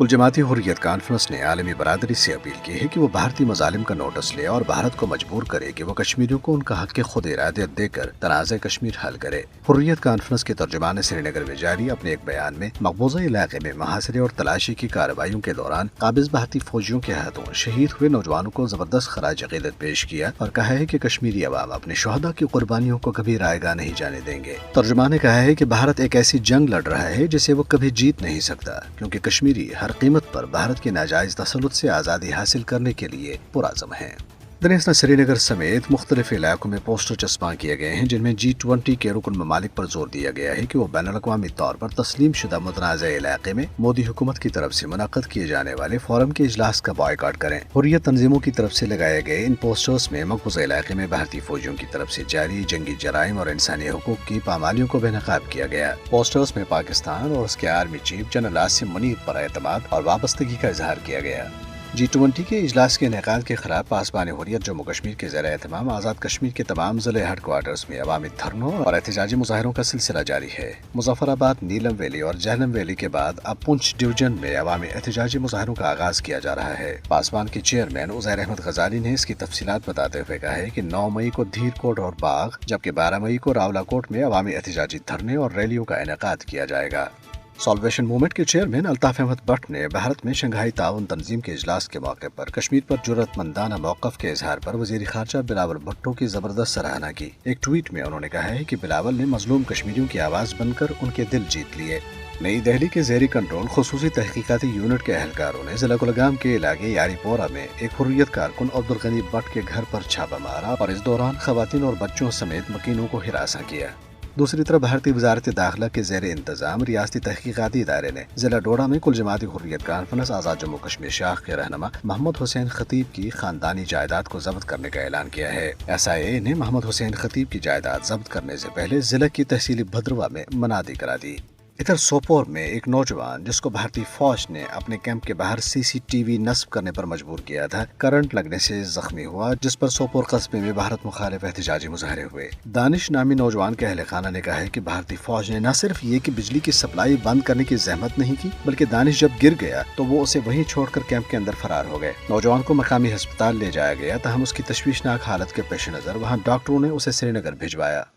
कुल जमाती हुर्रियत कॉन्फ्रेंस ने आलमी बरादरी से अपील की है कि वो भारतीय मजालिम का नोटिस ले और भारत को मजबूर करे कि वो कश्मीरियों को उनका हक खुद इरादियत देकर तनाज़ कश्मीर हल करे। हुर्रियत कॉन्फ्रेंस के तर्जुमान श्रीनगर में जारी अपने एक बयान में मकबूजा इलाके में मुहासरे और तलाशी की कार्रवाइयों के दौरान काबिज भारतीय फौजियों के हाथों शहीद हुए नौजवानों को जबरदस्त खराज अकीदत पेश किया और कहा है कि कश्मीरी अवाम अपने शहदा की कुर्बानियों को कभी रायगा नहीं जाने देंगे। तर्जुमान ने कहा है कि भारत एक ऐसी जंग लड़ रहा है जिसे वो कभी जीत नहीं सकता, क्योंकि कश्मीरी हर कीमत पर भारत के नाजायज तसल्लुत से आज़ादी हासिल करने के लिए पुरअज़्म है। दरअसल श्रीनगर समेत मुख्तलिफ इलाकों में पोस्टर चस्पा किए गए हैं जिनमें G20 के रुकन ममालिक पर जोर दिया गया है कि वो बैनुल-अक़वामी तौर पर तस्लीम शुदा मुतनाज़ा इलाके में मोदी हुकूमत की तरफ से मुनक़्क़द किए जाने वाले फोरम के इजलास का बॉयकॉट करें। हुर्रियत तंजीमों की तरफ से लगाए गए इन पोस्टर्स में मकबूजा इलाके में भारतीय फौजियों की तरफ से जारी जंगी जराइम और इंसानी हुकूक की पामालियों को बेनकाब किया गया। पोस्टर्स में पाकिस्तान और उसके army chief general Asim Munir पर एतमाद और वाबस्तगी का इजहार किया गया। G20 के इजलास के इनेकाद के खिलाफ पासबान हुर्रियत जम्मू कश्मीर के ज़ेर एहतमाम आज़ाद कश्मीर के तमाम ज़िले हेडक्वार्टर्स में अवामी धरनों और एहतजाजी मुजाहरों का सिलसिला जारी है। मुजफ्फराबाद, नीलम वैली और जहलम वैली के बाद अब पुंछ डिवीजन में अवामी एहतजाजी मुजाहरों का आगाज किया जा रहा है। पासबान के चेयरमैन उज़ैर अहमद गजाली ने इसकी तफसीलात बताते हुए कहा है कि 9 मई को धीरकोट और बाग जबकि 12 मई को रावलाकोट में अवामी एहतजाजी धरने और रैलियों का इनेकाद किया जाएगा। सॉल्वेशन मूवमेंट के चेयरमैन अल्ताफ अहमद भट्ट ने भारत में शंघाई ताउन तंजीम के इजलास के मौके पर कश्मीर पर जुर्रतमंदाना मौक़िफ़ के इजहार पर वज़ीर ख़ारजा बिलावल भुट्टो की जबरदस्त सराहना की। एक ट्वीट में उन्होंने कहा है कि बिलावल ने मजलूम कश्मीरियों की आवाज़ बनकर उनके दिल जीत लिए। नई दिल्ली के ज़ेरी कंट्रोल खुसूसी तहकीकाती यूनिट के अहलकारों ने ज़िला कुलगाम के इलाके यारीपोरा में एक हुर्रियत कारकुन अब्दुल गनी भट्ट के घर पर छापा मारा और इस दौरान खवातीन और बच्चों समेत मकीनों को हिरासा किया। दूसरी तरफ भारतीय वजारत दाखिला के ज़ेर इंतजाम रियासती तहकीकाती इदारे ने जिला डोडा में कुल जमाती हुर्रियत कॉन्फ्रेंस आज़ाद जम्मू कश्मीर शाख के रहनुमा मोहम्मद हुसैन खतीब की खानदानी जायदाद को जब्त करने का ऐलान किया है। SIA ने मोहम्मद हुसैन खतीब की जायदाद जब्त करने से पहले जिला की तहसीली भद्रवा में मनादी करा दी। इधर सोपोर में एक नौजवान जिसको भारतीय फौज ने अपने कैंप के बाहर CCTV नस्ब करने पर मजबूर किया था, करंट लगने से जख्मी हुआ, जिस पर सोपोर कस्बे में भारत मुखालिफ एहतजाजी मुजाहरे हुए। दानिश नामी नौजवान के अहले खाना ने कहा है कि भारतीय फौज ने न सिर्फ ये कि बिजली की सप्लाई बंद करने की जहमत नहीं की, बल्कि दानिश जब गिर गया तो वो उसे वहीं छोड़कर कैंप के अंदर फरार हो गए। नौजवान को मकामी अस्पताल ले जाया गया, तहम उसकी तशवीशनाक हालत के पेश नजर वहाँ डॉक्टरों ने उसे श्रीनगर भिजवाया।